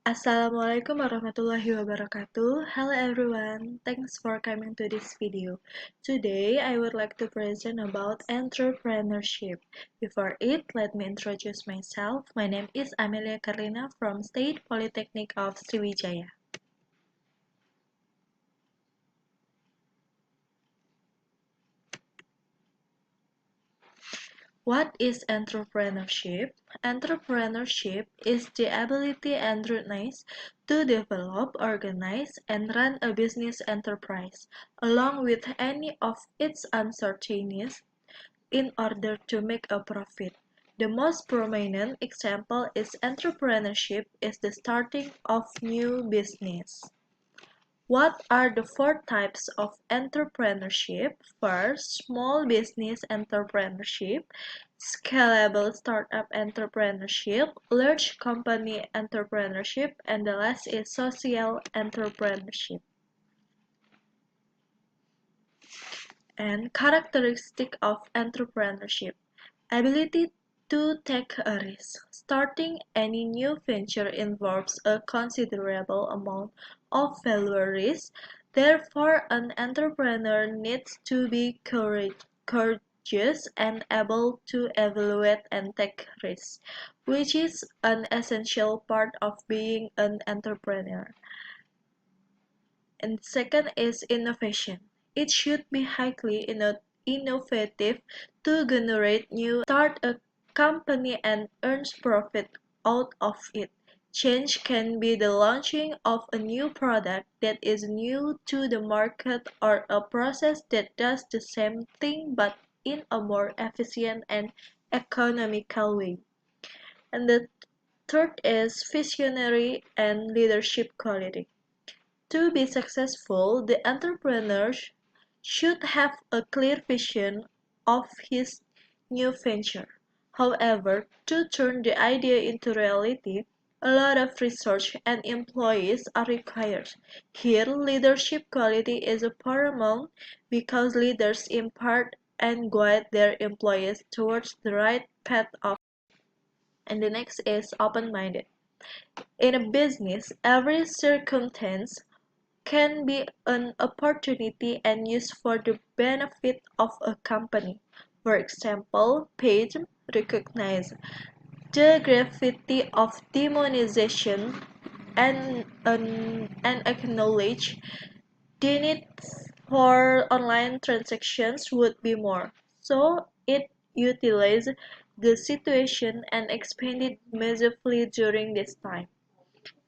Assalamualaikum warahmatullahi wabarakatuh. Hello everyone, thanks for coming to this video. Today I would like to present about entrepreneurship. Before it, let me introduce myself. My name is Amelia Karlina from State Polytechnic of Sriwijaya. What is entrepreneurship? Entrepreneurship is the ability and readiness to develop, organize, and run a business enterprise, along with any of its uncertainties, in order to make a profit. The most prominent example is entrepreneurship is the starting of new business. What are the four types of entrepreneurship? First, small business entrepreneurship, scalable startup entrepreneurship, large company entrepreneurship, and the last is social entrepreneurship. And characteristic of entrepreneurship: ability to take a risk. Starting any new venture involves a considerable amount of failure risk. Therefore, an entrepreneur needs to be courageous and able to evaluate and take risks, which is an essential part of being an entrepreneur. And second is innovation. It should be highly innovative to generate new, start a company and earns profit out of it. Change can be the launching of a new product that is new to the market or a process that does the same thing but in a more efficient and economical way. And the third is visionary and leadership quality. To be successful, the entrepreneur should have a clear vision of his new venture. However, to turn the idea into reality, a lot of research and employees are required. Here, leadership quality is paramount because leaders impart and guide their employees towards the right path of. And the next is open-minded. In a business, every circumstance can be an opportunity and used for the benefit of a company. For example, Page recognized the gravity of demonization and acknowledged the need for online transactions would be more. So it utilized the situation and expanded massively during this time.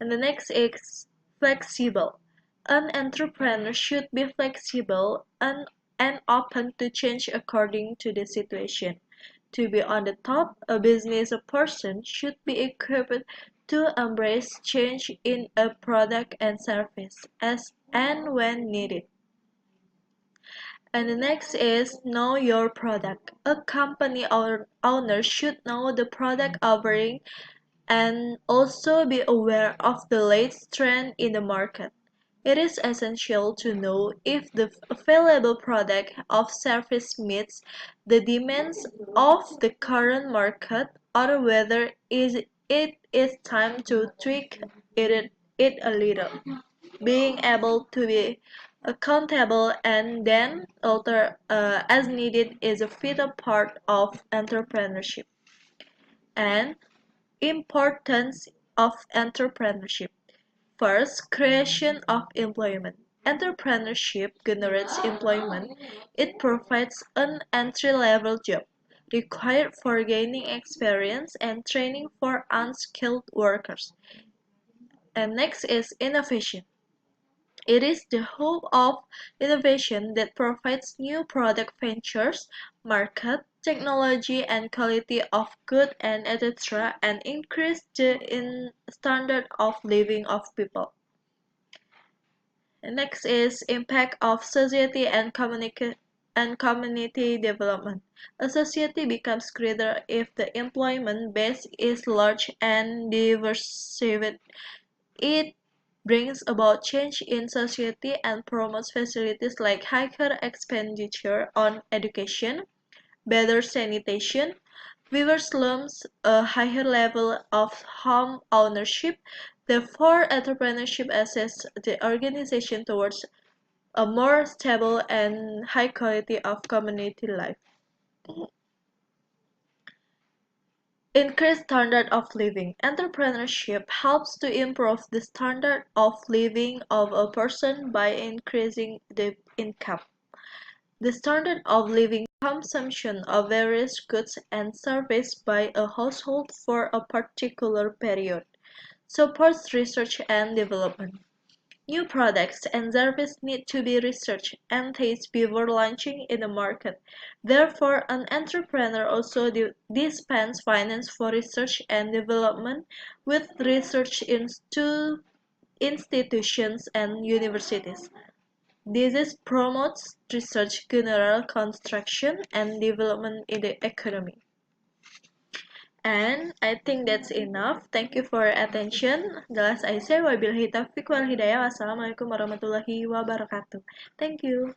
And the next is flexible. An entrepreneur should be flexible and open to change according to the situation. To be on the top, a business person should be equipped to embrace change in a product and service as and when needed. And the next is know your product. A company owner should know the product offering and also be aware of the latest trend in the market. It is essential to know if the available product or service meets the demands of the current market or whether it is time to tweak it a little. Being able to be accountable and then alter as needed is a vital part of entrepreneurship. And importance of entrepreneurship. First, creation of employment. Entrepreneurship generates employment. It provides an entry-level job required for gaining experience and training for unskilled workers. And next is innovation. It is the hope of innovation that provides new product ventures, market, technology and quality of good and etc. and increase the standard of living of people. And next is impact of society and community development. A society becomes greater if the employment base is large and diversified. It brings about change in society and promotes facilities like higher expenditure on education, better sanitation, Weaver slums a higher level of home ownership. Therefore, entrepreneurship assesses the organization towards a more stable and high quality of community life. Increased standard of living. Entrepreneurship helps to improve the standard of living of a person by increasing the income. The standard of living consumption of various goods and services by a household for a particular period. Supports research and development. New products and services need to be researched and tested before launching in the market. Therefore, an entrepreneur also dispenses finance for research and development with research institutions and universities. This promotes research, general construction, and development in the economy. And I think that's enough. Thank you for your attention. Jelas Aisyah, wabillahi taufiq wal hidayah. Wassalamualaikum warahmatullahi wabarakatuh. Thank you.